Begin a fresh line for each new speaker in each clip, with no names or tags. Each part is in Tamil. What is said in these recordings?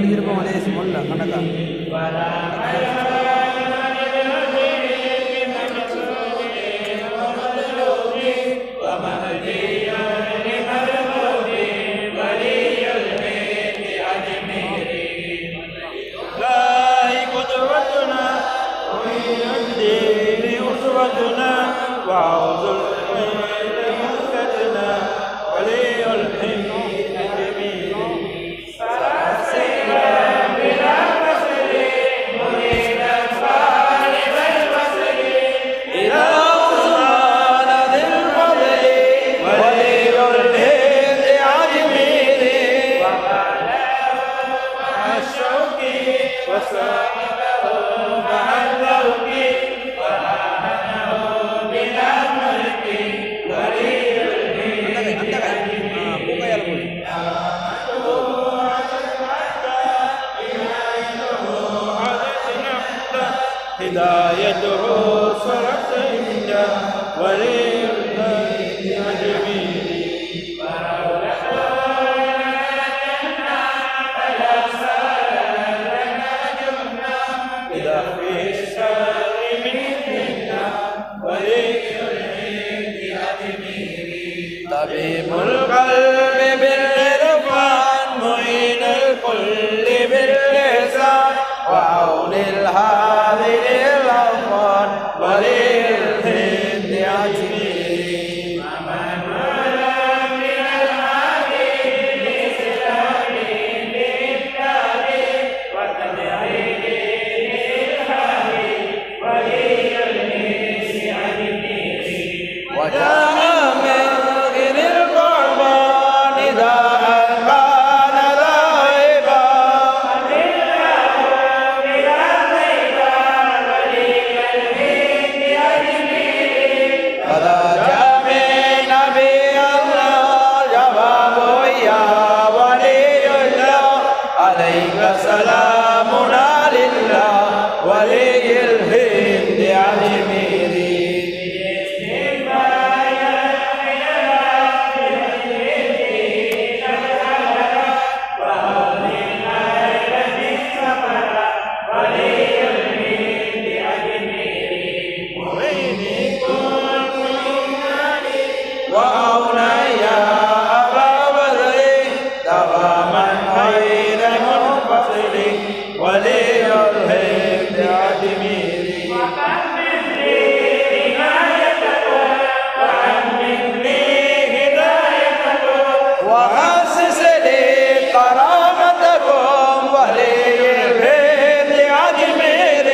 அடிச்சிருப்போம் லேசி முல்ல கணக்கா
هدايته صرفت عند ولي الله أجمعين إذا في السلام منا ولي الله أجمعين طبيب القلب بالعرفان معين الكل باللسان وعون الهادي للأوطان ولي الهند أجمعين من ولا من الهادي لإسلام للإبداد وتدعيم للهادي ولي الهند أجمعين وجاء من غير القربان نداء كان ذائبا فذا جاء من نبي الله جواب يا ولي الله عليك سلامنا لله ولي الهند أجمعين وأولى يا أبا بدر دواما غير منفصل ولي الهند أجمعين وأمن لي هدايتكم وأسس لي كرامتكم ولي الهند أجمعين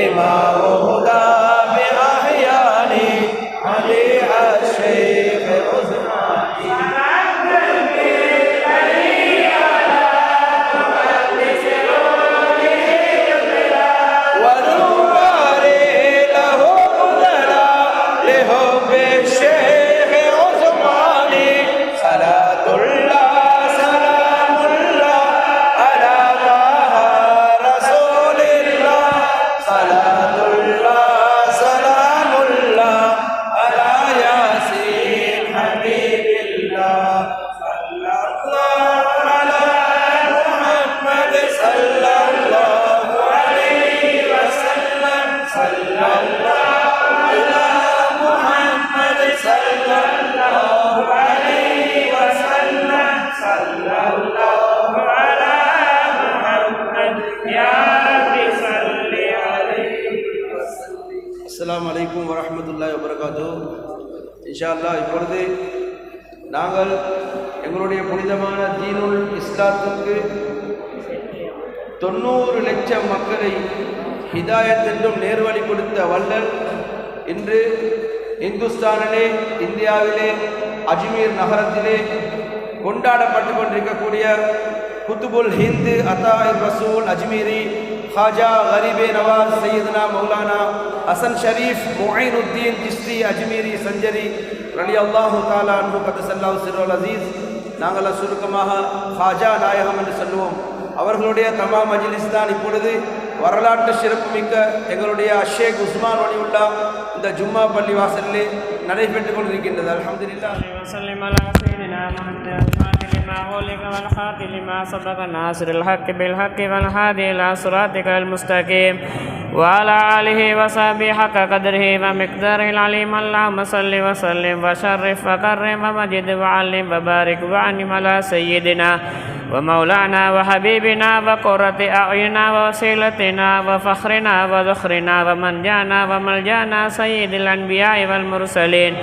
إمام هدى بأحياني علي الشيخ عثماني ونواري له بدلا لحب الشيخ عثماني صلاة الله سلام الله على طه رسول الله صلاة الله سلام الله على ياسين حبيب الله صلى الله على محمد صلى الله عليه وسلم صلى الله على محمد صلى الله عليه وسلم صلى الله على محمد يا رب صل عليه وسلم.
அஸ்ஸலாமு அலைக்கும் வரஹ்மத்துல்லாஹி வபரகாத்துஹு. இன்ஷா அல்லாஹ் இப்பொழுது நாங்கள் எங்களுடைய புனிதமான தீனுல் இஸ்லாத்துக்கு 90 லட்சம் மக்களை ஹிதாயத் என்றும் நேர்வழி கொடுத்த வள்ளல் இன்று இந்துஸ்தானிலே, இந்தியாவிலே, அஜ்மீர் நகரத்திலே கொண்டாடப்பட்டு கொண்டிருக்கக்கூடிய குத்துபுல் ஹிந்து அத்தாயிர் ரசூல் அஜ்மீரி ஹாஜா கரீபே நவாஸ் சையதுனா மௌலானா ஹசன் ஷரீஃப் முஐனுத்தீன் சிஸ்தி அஜ்மீரி சஞ்சரி ரலியல்லாஹு தஆலா அன்ஹு கதஸல்லாஹு சிர்ருல் அஸீஸ், நாங்கள் சுருக்கமாக ஹாஜா நாயகம் என்று சொல்லுவோம். அவர்களுடைய தமா மஜ்லிஸ் தான் இப்பொழுது வரலாற்று சிறப்புமிக்க எங்களுடைய ஷேக் உஸ்மான் வலியுல்லா இந்த ஜும்மா பள்ளி வாசலிலே நடைபெற்றுக் கொண்டிருக்கின்றது. அல்ஹம்துலில்லாஹ்.
وسلم على سيدنا محمد الفاتح لما غلق والخاتم لما سبق ناصر الحق بالحق والهادي إلى صراطك المستقيم وعلى آله وصحبه حق قدره ومقداره العليم. اللهم صل وسلم وشرف وكرم ومجد وعلم وبارك وأنعم على سيدنا ومولانا وحبيبنا وقرة أعيننا ووسيلتنا وفخرنا وذخرنا ومنجانا وملجانا سيد الأنبياء والمرسلين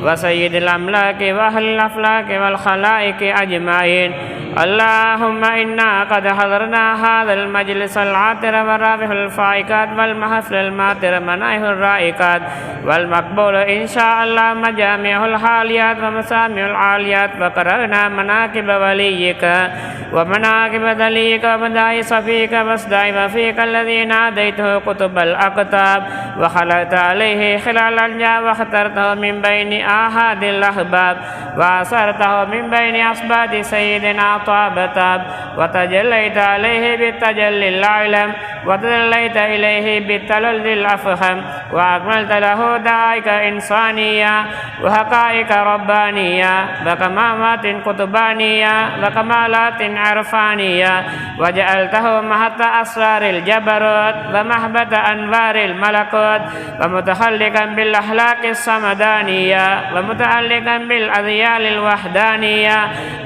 وسيد الأملاك وأهل الأفلاك والخلائق أجمعين. اللهم إنا قد حضرنا هذا المجلس العاطر والرافع الفائقات والمحفل الماطر منائه الرائقات والمقبول إن شاء الله مجامع الحاليات ومسامع العاليات، وقرأنا مناكب وليك ومناكب دليك ومداعي صفيك واصدع وفيك الذي ناديته كتب الأقطاب وخلقت عليه خلال الجاه واخترته من بين آحاد الأحباب وأسرته من بين أصباد سيدنا طابتاب وتجليت عليه بالتجلي الأعلم وتجليت إليه بالتلل الأفخم وأكملت له دعائك إنسانية وحقائق ربانية وكمامات قطبانية وكمالات عرفانية وجعلته محط أسرار الجبروت ومحبة أنوار الملكوت ومتخلقا بالأخلاق الصمدانية ومتعلقا بالأذيال الوحدانية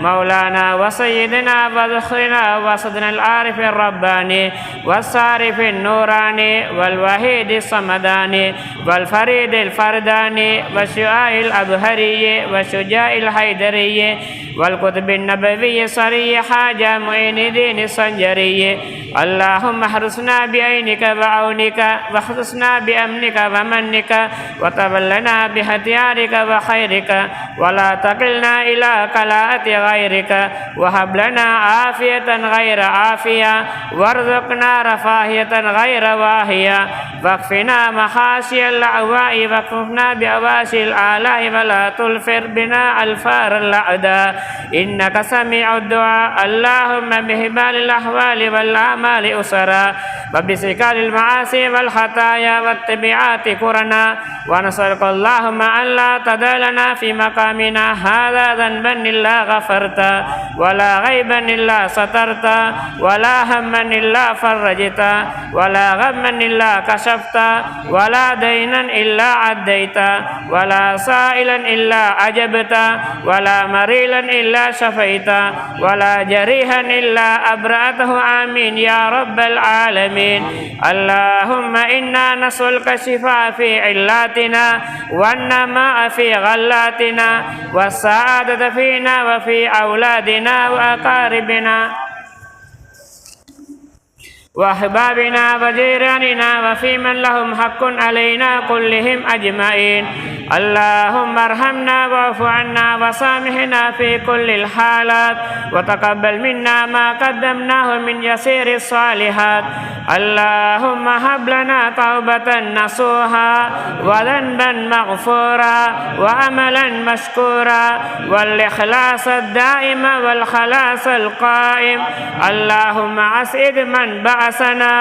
مولانا وسيدنا وذخرنا وصدنا العارف الرباني والصارف النوراني والوحيد الصمداني والفريد الفرداني والشعاع الأبهري والشجاع الحيدري والكتب النبوي صري حاجة معين دين السنجري. اللهم احرسنا بعينك وعونك واختصنا بأمنك ومنك وتولنا باختيارك وخيرك ولا تقلنا إلى كلاءة غيرك وهب لنا عافية غير عافية وارزقنا رفاهية غير واهية واكفنا مخاشي الأعواء واكفنا بأواشي الآلاء ولا تلفر بنا الفار الأعداء إنك سميع الدعاء. اللهم بهبال الأحوال والأعمال أسرا وبسكال المعاصي والخطايا والتبعات كرنا ونسألك اللهم أن لا تدع لنا في مقامنا هذا ذنبا إلا غفرت ولا غيبا إلا سترت ولا هما إلا فرجت ولا غما إلا كشفت ولا دينا إلا عديت ولا سائلا إلا أجبت ولا مريلا إلا شفيت ولا جريحا إلا أبرأته. آمين يا رب العالمين. اللهم إنا نسألك الشفاء في علاتنا والنماء في غلاتنا والسعادة فينا وفي أولادنا وأقاربنا وأحبابنا وجيراننا وفي من لهم حق علينا كلهم أجمعين. اللهم ارحمنا واعف عنا وسامحنا في كل الحالات وتقبل منا ما قدمناه من يسير الصالحات. اللهم هب لنا توبة نصوحا وذنبا مغفورا وعملا مشكورا والإخلاص الدائم والخلاص القائم. اللهم أسعد من بعثنا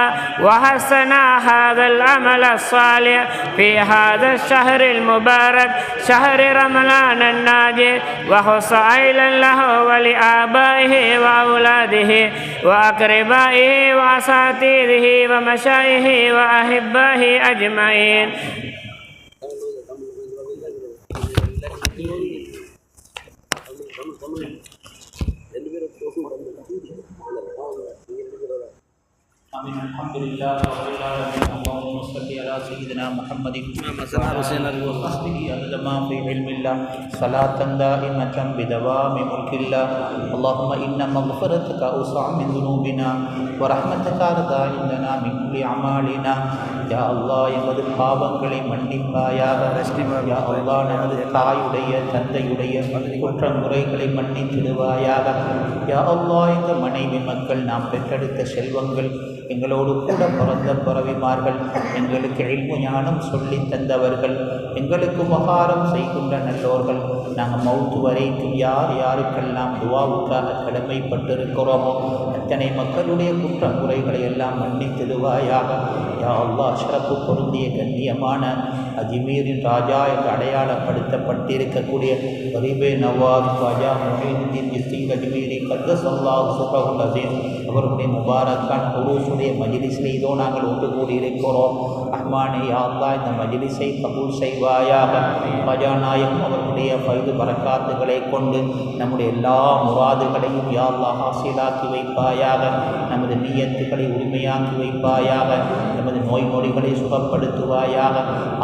وحسنا هذا العمل الصالح في هذا الشهر المبارك شهر رمضان الناجي وخص عيلا له ولآبائه وأولاده وأقربائه وأساتذته ومشايخه وأحبائه أجمعين.
آمين. الحمد لله رب العالمين. اللهم صل على سيدنا محمد وصحبه أدما في علم الله صلاة دائمة بدوام ملك الله. اللهم إن مغفرتك أوسع من ذنوبنا ورحمتك أرضى عندنا من كل أعمالنا. يا الله எமது பாவங்களை மன்னிப்பாயாக. யா அல்லாஹ் நமது தாயுடைய தந்தையுடைய குற்றமுறைகளை மன்னித்திடுவாயாக. யா அல்லாஹ் இந்த மனைவி மக்கள் நாம் பெற்றெடுத்த செல்வங்கள் எங்களோடு கூட பிறந்த பிறவிமார்கள் எங்களுக்கு இல்மு ஞானம் சொல்லி தந்தவர்கள் எங்களுக்கு உபகாரம் செய்கின்ற நல்லோர்கள் நாங்கள் மௌத்து வரைக்கும் யார் யாருக்கெல்லாம் துவாவுக்காக கடமைப்பட்டிருக்கிறோமோ அத்தனை மக்களுடைய குற்றமுறைகளை எல்லாம் மன்னித்திடுவாயாக. யா அல்லாஹ் சிறப்பு பொருந்திய கண்ணியமான அஜ்மீரின் ராஜா என்று அடையாளப்படுத்தப்பட்டிருக்கக்கூடிய கரீபே நவாஸ் ராஜா முஹீனுddin இஸ்திக் அஜ்மீரி கத்தஸல்லாஹு சுப்ஹானஹு அஸீஸ் அவருடைய முபாரக்கான உருஸுடைய மஜ்லிஸில் இதோ நாங்கள் ஒன்று கூடியிருக்கிறோம். ரஹ்மானே யா அல்லாஹ் இந்த மஜ்லிஸை கபூல் செய்வாயாக. ராஜா நாயகம் அவர்களுடைய ஃபைது பரக்காத்துகளை கொண்டு நம்முடைய எல்லா முராதுகளையும் யா அல்லாஹ் ஹாசிலாக்கி வைப்பாயாக. நமது நியத்துக்களை உரிமையாக்கி வைப்பாயாக. நமது நோய் நொடிகளை சுகப்படுத்துவாயாக.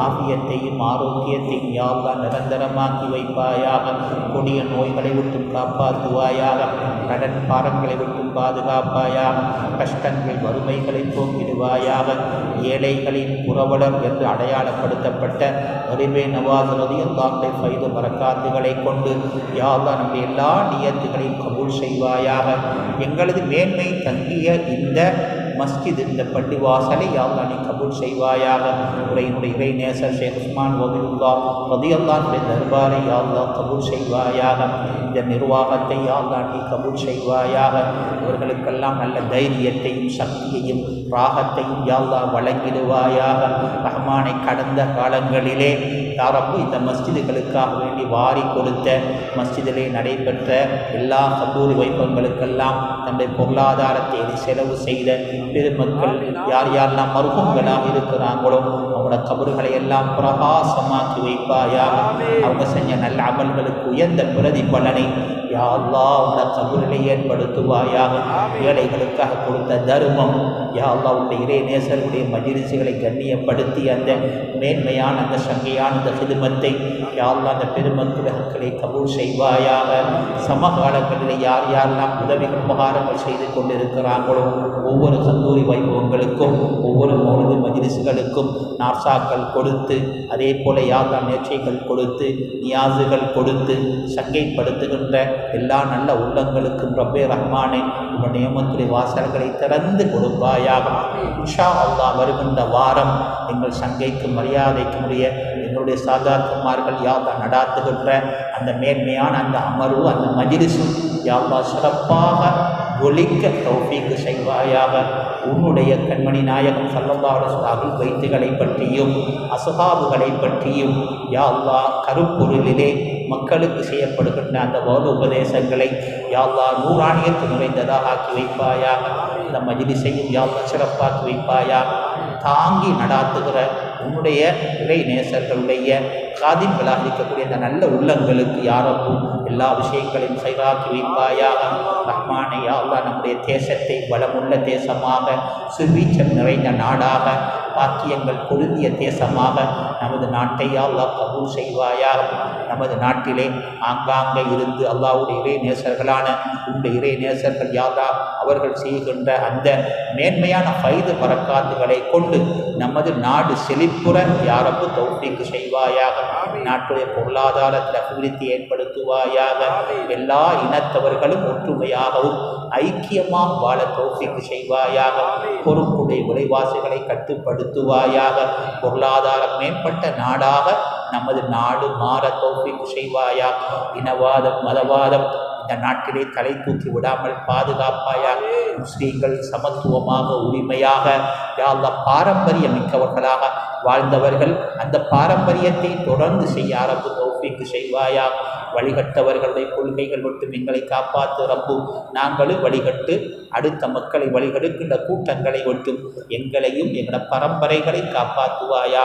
ஆபியத்தையும் ஆரோக்கியத்தையும் யா அல்லாஹ் நிரந்தரமாக்கி வைப்பாயாக. கொடிய நோய்களை விட்டு காப்பாற்றுவாயாக. கடன் பாரங்களை விட்டு பாதுகாப்பாயாக. கஷ்டங்கள் வறுமைகளை போக்கிடுவாயாக. ஏழைகளின் புரவலர் என்று அடையாளப்படுத்தப்பட்ட கரீபே நவாஸ் ரலியல்லாஹு ஃபைது பரக்காத்துகளை கொண்டு யா அல்லாஹ் நம்முடைய எல்லா நியத்துகளையும் கபூல் செய்வாயாக. எங்களது மேன்மை தங்கிய இந்த மஸ்ஜித் இந்த பள்ளிவாசலை யா அல்லாஹ் நீ கபூல் செய்வாயாக. உரையினுடைய இறை நேசர் ஷேக் உஸ்மான் வலியுல்லாஹ் ரலியல்லாஹு தர்பாரை யா அல்லாஹ் கபூல் செய்வாயாக. இந்த நிர்வாகத்தை யா அல்லாஹ் நீ கபூல் செய்வாயாக. இவர்களுக்கெல்லாம் நல்ல தைரியத்தையும் சக்தியையும் ராகத்தையும் யா அல்லாஹ் வழங்கிடுவாயாக. ரஹ்மானை கடந்த காலங்களிலே யா ரப்பு இந்த மஸ்ஜிதுகளுக்காக வேண்டி வாரி கொடுத்த மஸ்ஜிதிலே நடைபெற்ற எல்லா கபூர் வைபவங்களுக்கெல்லாம் தன்னுடைய பொருளாதாரத்தை செலவு செய்த பெருமக்கள் யார் யாரெல்லாம் மருகங்களாக இருக்கிறாங்களோ அவங்களோட கபறுகளை எல்லாம் பிரகாசமாக்கி வைப்பாயாக. அவங்க செஞ்ச நல்ல அமல்களுக்கு உயர்ந்த பிரதிபலனை யா அல்லாஹ் அவங்களோட கபரிலே ஏற்படுத்துவாயாக. ஏழைகளுக்காக கொடுத்த தர்மம் யா அல்லாஹ் உடைய இறை நேசருடைய மஜ்லிஸுகளை கண்ணியப்படுத்தி அந்த மேன்மையான அந்த சங்கையான அந்த ஹிதுமத்தை யா அல்லாஹ் அந்த பெருமக்களை கபூல் செய்வாயாக. சமகாலங்களில் யார் யாரெல்லாம் உதவிகள் உபகாரங்கள் செய்து கொண்டிருக்கிறாங்களோ ஒவ்வொரு கந்தூரி வைபவங்களுக்கும் ஒவ்வொரு மௌலிது மஜ்லிஸ்களுக்கும் நார்சாக்கள் கொடுத்து அதே போல யா அல்லாஹ் நேர்ச்சைகள் கொடுத்து நியாசுகள் கொடுத்து சங்கைப்படுத்துகின்ற எல்லா நல்ல உள்ளங்களுக்கும் ரப்பே ரஹ்மானே உங்கள் நியமத்துடைய வாசல்களை திறந்து கொடுப்பாயாக. இன்ஷா அல்லாஹ் வருகின்ற வாரம் எங்கள் சங்கைக்கு மரியாதைக்கு உரிய எங்களுடைய சாதாத்துமார்கள் யா அல்லாஹ் நடாத்துகின்ற அந்த மேன்மையான அந்த அமர்வு அந்த மஜ்லிஸும் யா அல்லாஹ் சிறப்பாக ஒலிக்க தௌஃபீக் செய்வாயாக. உன்னுடைய கண்மணி நாயகம் ஸல்லல்லாஹு அலைஹி வஸல்லம் வைத்துகளை பற்றியும் அஸ்ஹாபுகளை பற்றியும் யா அல்லாஹ் கருப்பொருளிலே மக்களுக்கு செய்யப்படுகின்ற அந்த வலு உபதேசங்களை யா அல்லாஹ் நூறானியத்து நிறைந்ததாக ஆக்கி வைப்பாயாக. இந்த மஜ்லிஸையும் யா அல்லாஹ் சிறப்பாக்கி வைப்பாயாக. தாங்கி நடாத்துகிற உன்னுடைய இறை நேசர்களுடைய காதின்களாக இருக்கக்கூடிய அந்த நல்ல உள்ளங்களுக்கு யாரப்பும் எல்லா விஷயங்களையும் சைராக்கி வைப்பாயாக. ரஹ்மானே யா அல்லாஹ் நம்முடைய தேசத்தை வளமுள்ள தேசமாக சுவீச்சம் நிறைந்த நாடாக பாக்கியங்கள் பொருந்திய தேசமாக நமது நாட்டை அல்லாஹ் கபூல் செய்வாயாக. நமது நாட்டிலே ஆங்காங்கே இருந்து அல்லாஹ்வுடைய இறை நேசர்களான இந்த இறை நேசர்கள் யாரா அவர்கள் செய்கின்ற அந்த மேன்மையான ஃபைது பரக்காத்துகளை கொண்டு நமது நாடு செழிப்புற யாரப்பு தௌஃபீக் செய்வாயாக. நாட்டுடைய பொருளாதாரத்தில் அபிவிருத்தி ஏற்படுத்துவாயாக. எல்லா இனத்தவர்களும் ஒற்றுமையாகவும் ஐக்கியமாக வாழ தௌஃபீக் செய்வாயாக. பொருட்களுடைய விலைவாசிகளை கட்டுப்படுத்துவாயாக. பொருளாதாரம் மேம்பட்ட நாடாக நமது நாடு மாற தௌஃபீக் செய்வாயாக. இனவாதம் மதவாதம் இந்த நாட்டிலே தலை தூக்கி விடாமல் பாதுகாப்பாயாக. முஸ்லீம்கள் சமத்துவமாக உரிமையாக யா அல்லாஹ் பாரம்பரியம் மிக்கவர்களாக வாழ்ந்தவர்கள் அந்த பாரம்பரியத்தை தொடர்ந்து செய்ய ரப்பு தௌஃபீக் செய்வாயா. வழிகட்டவர்களுடைய கொள்கைகள் விட்டு எங்களை காப்பாற்று ரப்பு. நாங்களும் வழிகட்டு அடுத்த மக்களை வழிகெடுக்கின்ற கூட்டங்களை விட்டும் எங்களையும் எங்களோட பரம்பரைகளை காப்பாற்றுவாயா.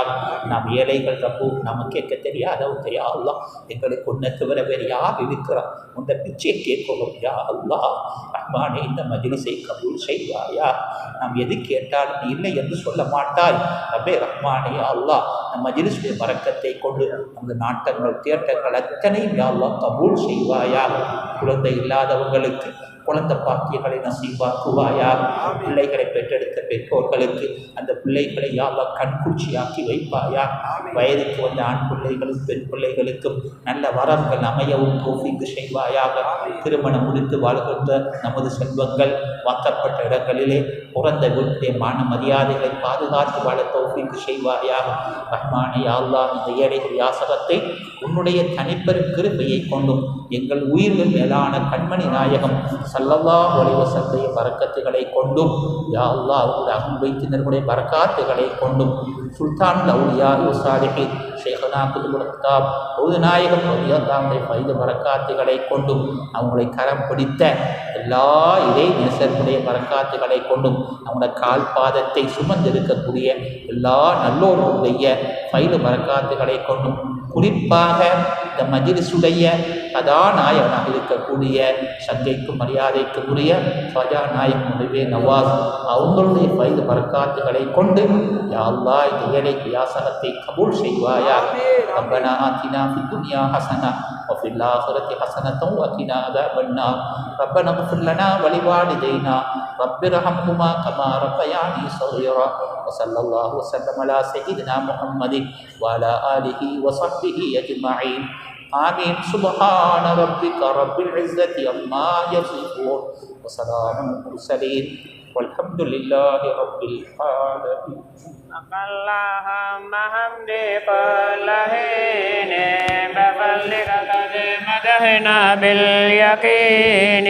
நாம் ஏழைகள் ரப்பு, நாம் கேட்க தெரியாதவங்க யா அல்லாஹ். எங்களுக்கு ஒன்றை தவிர வேறு யார் இருக்கிறோம்? உந்த பிச்சையை கேட்கிறோம் யா அல்லாஹ். ரஹ்மானே, இந்த மஜ்லிஸை கபூல் செய்வாயா. நாம் எது கேட்டாலும் இல்லை என்று சொல்ல மாட்டாய் ரப்பே ரஹ்மானே யா அல்லாஹ். நம் மஜ்லிஸுடைய பரக்கத்தை கொண்டு நமது நாட்டங்கள் தேட்டங்கள் அத்தனையும் யா அல்லாஹ் கபூல் செய்வாயா. குழந்தை இல்லாதவர்களுக்கு குழந்தை பாக்கியங்களை நசீவாக்குவாயா. பிள்ளைகளை பெற்றெடுத்த பெற்றோர்களுக்கு அந்த பிள்ளைகளை யா அல்லாஹ் கண்குச்சியாக்கி வைப்பாயா. வயதுக்கு வந்த ஆண் பிள்ளைகளும் பெண் பிள்ளைகளுக்கும் நல்ல வரங்கள் அமையவும் தௌஃபீக் செய்வாயாக. திருமணம் முடித்து வாழ்கின்ற நமது செல்வங்கள் வாக்கப்பட்ட இடங்களிலே பிறந்த வீட்டுடைய மான மரியாதைகளை பாதுகாத்து வாழ தௌஃபீக் செய்வாயாக. ரஹ்மானே யா அல்லாஹ், இந்த ஏழைகள் யாசகத்தை உன்னுடைய தனிப்பெரும் கிருபையை கொண்டும் எங்கள் உயிர்கள் மேலான கண்மணி நாயகம் ஸல்லல்லாஹு அலைஹி வஸல்லம் பரக்கத்துகளை கொண்டும் யா அல்லாஹ் அவருடைய அன்பைத்தினர்களுடைய பரக்காத்துகளை கொண்டும் சுல்தான் அவுலியா ஸாலிஹீன் ஷேഖனா குதுபுல் அக்தாப் நாயகம் ரலியல்லாஹு ஃபைது பரக்காத்துகளை கொண்டும் அவங்களை கரம் பிடித்த எல்லா இறை நேசர்களுடைய பரக்காத்துகளை கொண்டும் அவங்களோட கால் பாதத்தை சுமந்திருக்கக்கூடிய எல்லா நல்லோர்களுடைய ஃபைது பரக்காத்துகளை கொண்டும் குறிப்பாக இந்த மஜ்லிஸுடைய கதாநாயகனாக இருக்கக்கூடிய சங்கைக்கும் மரியாதைக்கும் உரிய ஃபஜா நாயக் முனிவே நவாஸ் அவங்களுடைய ஃபைது பரக்காத்துகளை கொண்டு யா அல்லாஹ் இந்த ஏழை யாசகத்தை கபூல் செய்வாயா. ரப்பனா ஆத்தினா ஃபித் துன்யா ஹஸனா وفي الآخرة حسنة وقنا عذاب النار ربنا اغفر لنا ولوالدينا رب ارحمهما كما ربياني صغيرا وصلى الله وسلم على سيدنا محمد وعلى آله وصحبه أجمعين آمين. سبحان ربك رب العزة عما يصفون وسلام على المرسلين والحمد لله رب العالمين.
اللهم حمدي كل حين بفضلك قد مدحنا باليقين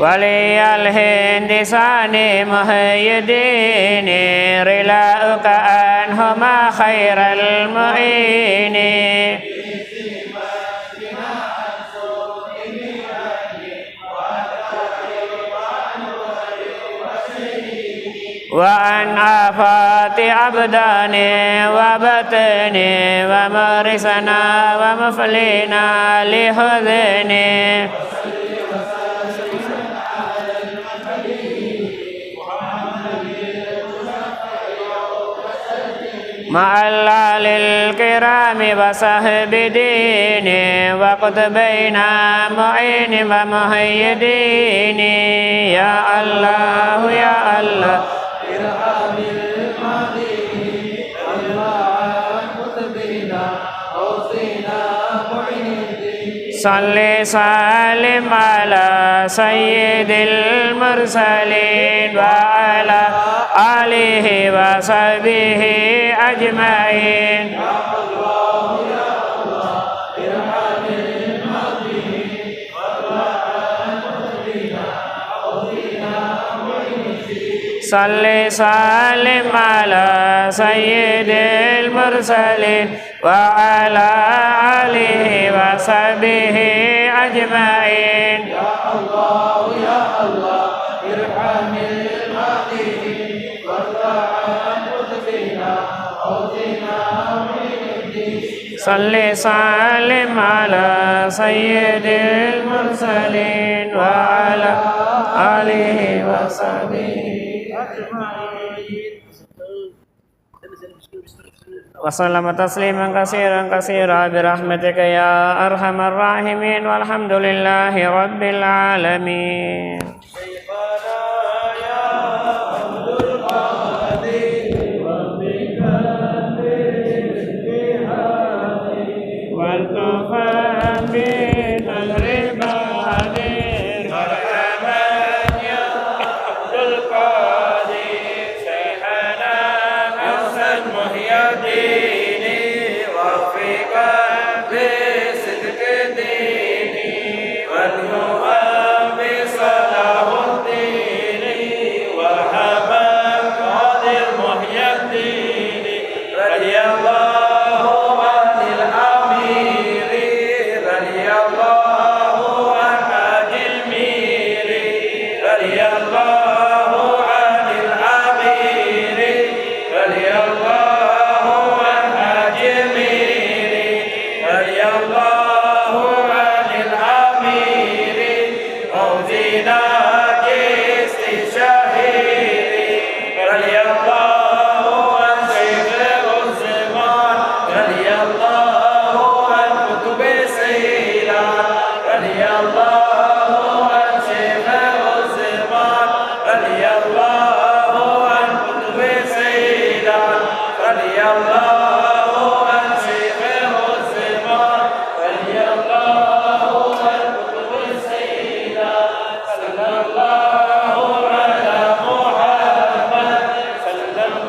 ولي الهند ثاني محي الدين رلاؤك عنهما خير المعين وعن آفات أبداني وبطني ومرسنا ومفلنا لحزني مع الآل الكرام وصحب ديني وقطبينا معين ومحي ديني يا الله يا الله ارحم الماضين الله قطبينا أوصينا معين صل سلم على سيد المرسلين وعلى آله وصحبه أجمعين. صل سلم على سيد المرسلين وعلى آله وصحبه أجمعين. يا الله يا الله ارحم الماضين وارفع عن قطبنا أوزنا من الدين صل سلم على سيد المرسلين وعلى آله وصحبه وسلم تسليما كثيرا كثيرا برحمتك يا أرحم الراحمين والحمد لله رب العالمين.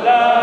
Allah